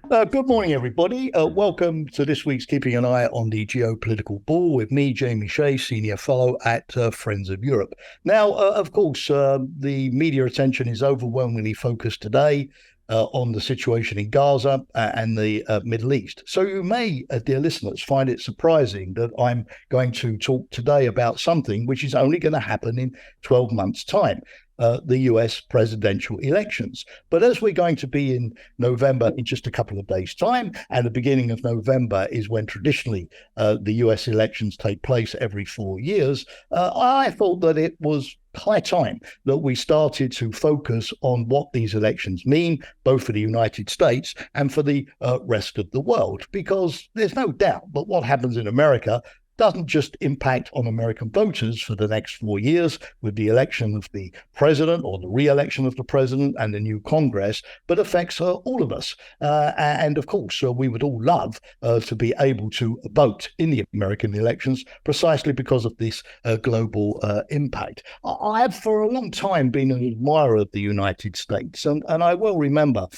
Good morning, everybody. Welcome to this week's Keeping an Eye on the Geopolitical Ball with me, Jamie Shea, Senior Fellow at Friends of Europe. Now, of course, the media attention is overwhelmingly focused today on the situation in Gaza and the Middle East. So you may, dear listeners, find it surprising that I'm going to talk today about something which is only going to happen in 12 months' time. The US presidential elections. But as we're going to be in November in just a couple of days' time, and the beginning of November is when traditionally the US elections take place every 4 years, I thought that it was high time that we started to focus on what these elections mean, both for the United States and for the rest of the world, because there's no doubt that what happens in America doesn't just impact on American voters for the next 4 years with the election of the president or the re-election of the president and the new Congress, but affects all of us. And of course, we would all love to be able to vote in the American elections precisely because of this global impact. I have for a long time been an admirer of the United States, and I well remember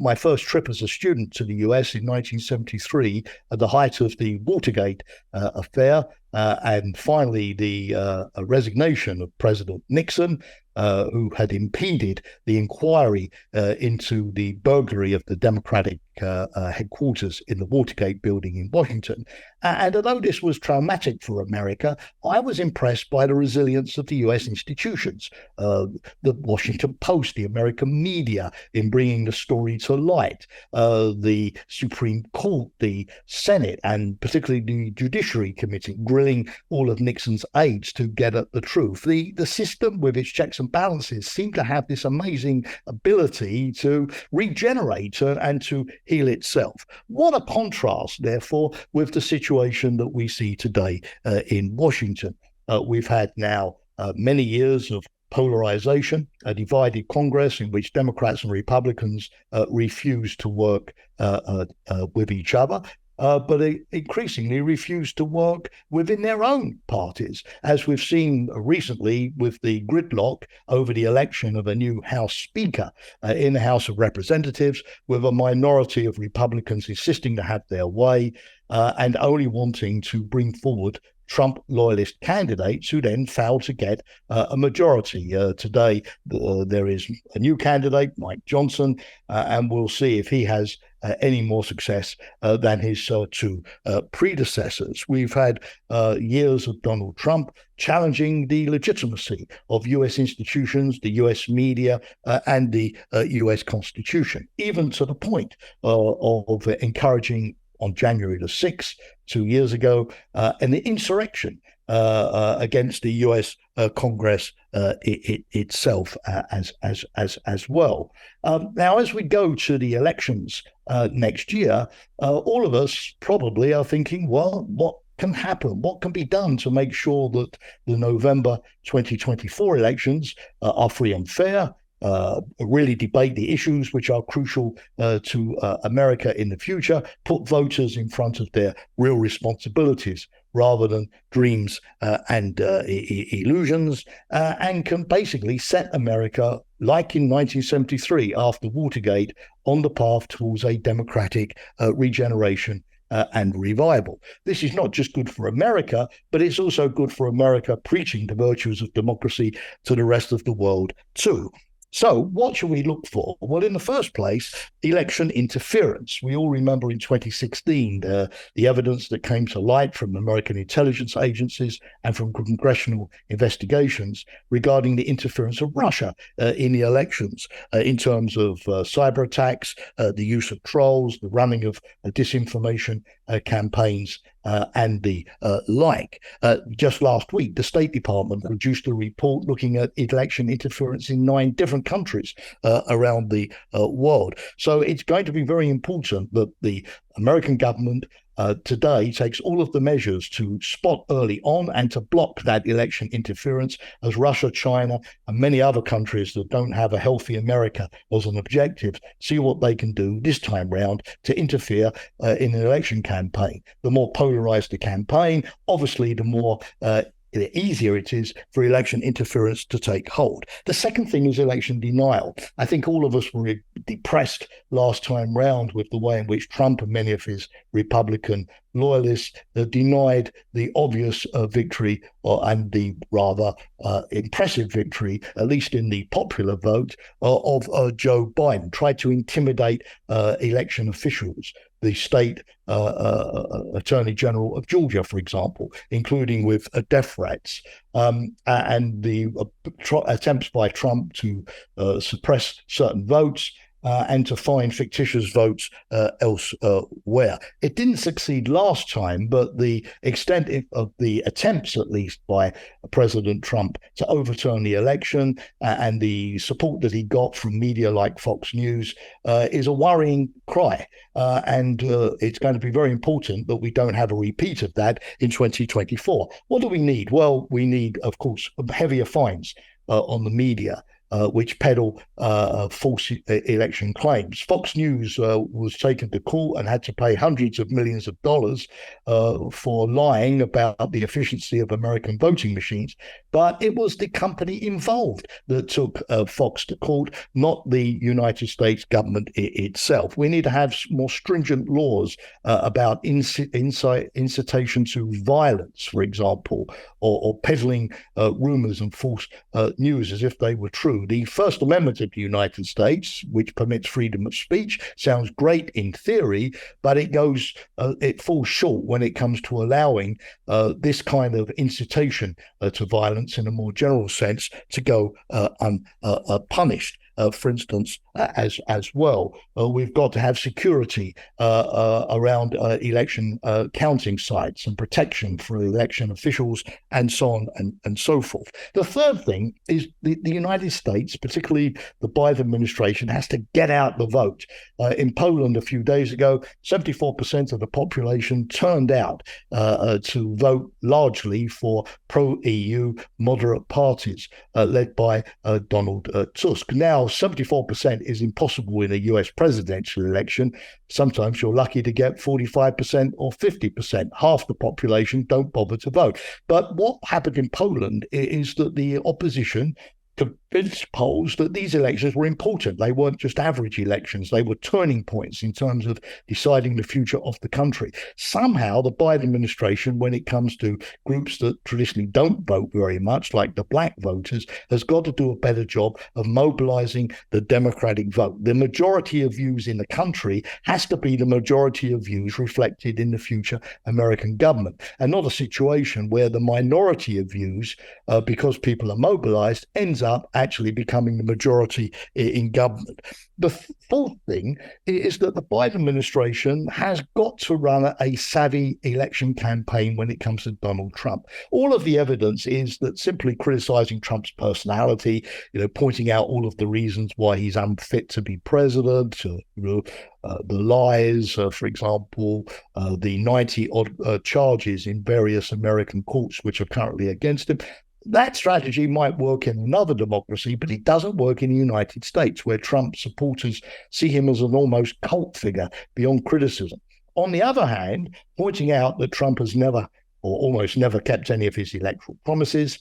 my first trip as a student to the US in 1973 at the height of the Watergate affair, and finally the resignation of President Nixon, who had impeded the inquiry into the burglary of the Democratic headquarters in the Watergate building in Washington. And although this was traumatic for America, I was impressed by the resilience of the US institutions, the Washington Post, the American media in bringing the story to light, the Supreme Court, the Senate, and particularly the Judiciary Committee grilling all of Nixon's aides to get at the truth. The system with its checks and balances seemed to have this amazing ability to regenerate and to heal itself. What a contrast, therefore, with the situation that we see today in Washington. We've had now many years of polarization, a divided Congress in which Democrats and Republicans refuse to work with each other. But they increasingly refuse to work within their own parties, as we've seen recently with the gridlock over the election of a new House Speaker in the House of Representatives, with a minority of Republicans insisting to have their way and only wanting to bring forward Trump loyalist candidates who then fail to get a majority. Today, there is a new candidate, Mike Johnson, and we'll see if he has any more success than his two predecessors. We've had years of Donald Trump challenging the legitimacy of US institutions, the US media, and the US Constitution, even to the point of encouraging on January the 6th, 2 years ago, and the insurrection against the US Congress itself as well. Now, as we go to the elections next year, all of us probably are thinking, well, what can happen? What can be done to make sure that the November 2024 elections are free and fair, really debate the issues which are crucial to America in the future, put voters in front of their real responsibilities rather than dreams and illusions, and can basically set America, like in 1973 after Watergate, on the path towards a democratic regeneration and revival. This is not just good for America, but it's also good for America preaching the virtues of democracy to the rest of the world too. So what should we look for? Well, in the first place, election interference. We all remember in 2016 the evidence that came to light from American intelligence agencies and from congressional investigations regarding the interference of Russia in the elections in terms of cyber attacks, the use of trolls, the running of disinformation campaigns, and the like. Just last week, the State Department produced a report looking at election interference in 9 different countries around the world. So it's going to be very important that the American government today takes all of the measures to spot early on and to block that election interference, as Russia, China, and many other countries that don't have a healthy America as an objective see what they can do this time round to interfere in an election campaign. The more polarized the campaign, obviously, the more the easier it is for election interference to take hold. The second thing is election denial. I think all of us were depressed last time round with the way in which Trump and many of his Republican loyalists denied the obvious victory and the rather impressive victory, at least in the popular vote, of Joe Biden, tried to intimidate election officials. The state attorney general of Georgia, for example, including with death threats, and the attempts by Trump to suppress certain votes and to find fictitious votes elsewhere. It didn't succeed last time, but the extent of the attempts, at least by President Trump, to overturn the election and the support that he got from media like Fox News is a worrying cry. And it's going to be very important that we don't have a repeat of that in 2024. What do we need? Well, we need, of course, heavier fines on the media, which peddle false election claims. Fox News was taken to court and had to pay hundreds of millions of dollars for lying about the efficiency of American voting machines. But it was the company involved that took Fox to court, not the United States government itself. We need to have more stringent laws about incitation to violence, for example, or peddling rumors and false news as if they were true. The First Amendment of the United States, which permits freedom of speech, sounds great in theory, but it falls short when it comes to allowing this kind of incitation to violence in a more general sense to go unpunished. For instance, as well, we've got to have security around election counting sites and protection for election officials and so on and so forth. The third thing is the United States, particularly the Biden administration, has to get out the vote. In Poland a few days ago, 74% of the population turned out to vote largely for pro-EU moderate parties led by Donald Tusk. Now, 74% is impossible in a US presidential election. Sometimes you're lucky to get 45% or 50%. Half the population don't bother to vote. But what happened in Poland is that the opposition convinced Poles that these elections were important. They weren't just average elections. They were turning points in terms of deciding the future of the country. Somehow, the Biden administration, when it comes to groups that traditionally don't vote very much, like the black voters, has got to do a better job of mobilizing the Democratic vote. The majority of views in the country has to be the majority of views reflected in the future American government, and not a situation where the minority of views, because people are mobilized, ends up actually becoming the majority in government. The fourth thing is that the Biden administration has got to run a savvy election campaign when it comes to Donald Trump. All of the evidence is that simply criticizing Trump's personality, pointing out all of the reasons why he's unfit to be president, the lies, for example, the 90-odd charges in various American courts which are currently against him. That strategy might work in another democracy, but it doesn't work in the United States, where Trump supporters see him as an almost cult figure beyond criticism. On the other hand, pointing out that Trump has never or almost never kept any of his electoral promises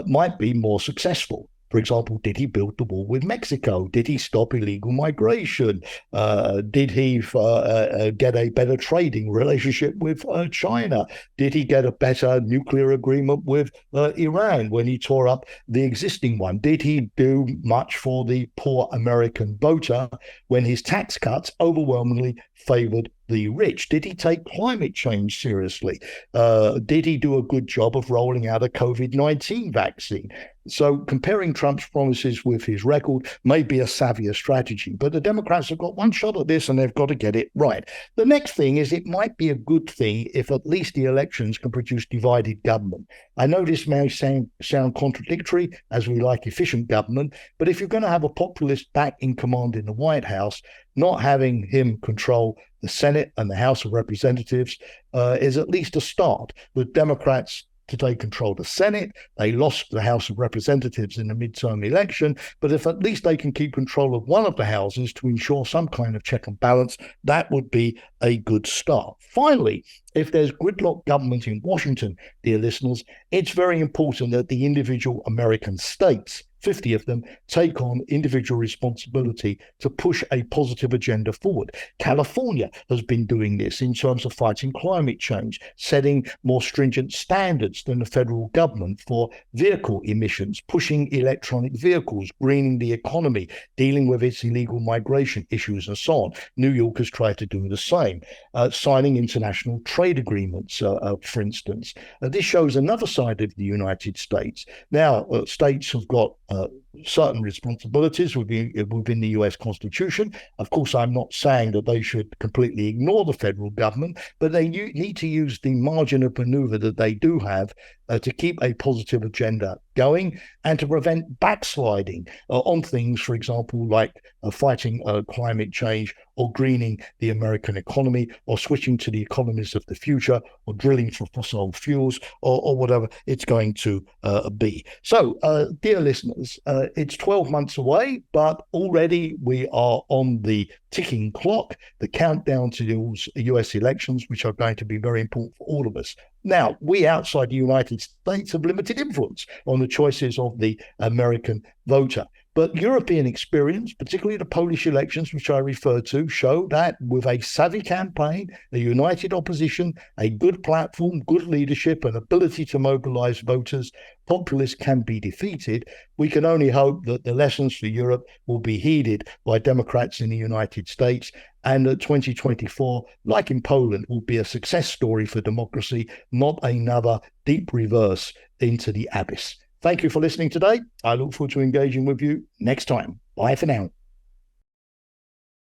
might be more successful. For example, did he build the wall with Mexico? Did he stop illegal migration? Did he get a better trading relationship with China? Did he get a better nuclear agreement with Iran when he tore up the existing one? Did he do much for the poor American voter when his tax cuts overwhelmingly favored the rich? Did he take climate change seriously? Did he do a good job of rolling out a COVID-19 vaccine? So comparing Trump's promises with his record may be a savvier strategy, but the Democrats have got one shot at this and they've got to get it right. The next thing is it might be a good thing if at least the elections can produce divided government. I know this may sound contradictory, as we like efficient government, but if you're going to have a populist back in command in the White House, not having him control the Senate and the House of Representatives is at least a start. The Democrats to take control of the Senate. They lost the House of Representatives in the midterm election, but if at least they can keep control of one of the houses to ensure some kind of check and balance, that would be a good start. Finally, if there's gridlock government in Washington, dear listeners, it's very important that the individual American states, 50 of them, take on individual responsibility to push a positive agenda forward. California has been doing this in terms of fighting climate change, setting more stringent standards than the federal government for vehicle emissions, pushing electronic vehicles, greening the economy, dealing with its illegal migration issues, and so on. New York has tried to do the same, signing international trade agreements, for instance. This shows another side of the United States. Now, states have got certain responsibilities within the US Constitution. Of course, I'm not saying that they should completely ignore the federal government, but they need to use the margin of maneuver that they do have to keep a positive agenda going and to prevent backsliding on things, for example, like fighting climate change or greening the American economy or switching to the economies of the future or drilling for fossil fuels or whatever it's going to be. So, dear listeners, it's 12 months away, but already we are on the ticking clock, the countdown to the US elections, which are going to be very important for all of us. Now, we outside the United States have limited influence on the choices of the American voter. But European experience, particularly the Polish elections, which I referred to, show that with a savvy campaign, a united opposition, a good platform, good leadership, and ability to mobilize voters, populists can be defeated. We can only hope that the lessons for Europe will be heeded by Democrats in the United States, and that 2024, like in Poland, will be a success story for democracy, not another deep reverse into the abyss. Thank you for listening today. I look forward to engaging with you next time. Bye for now.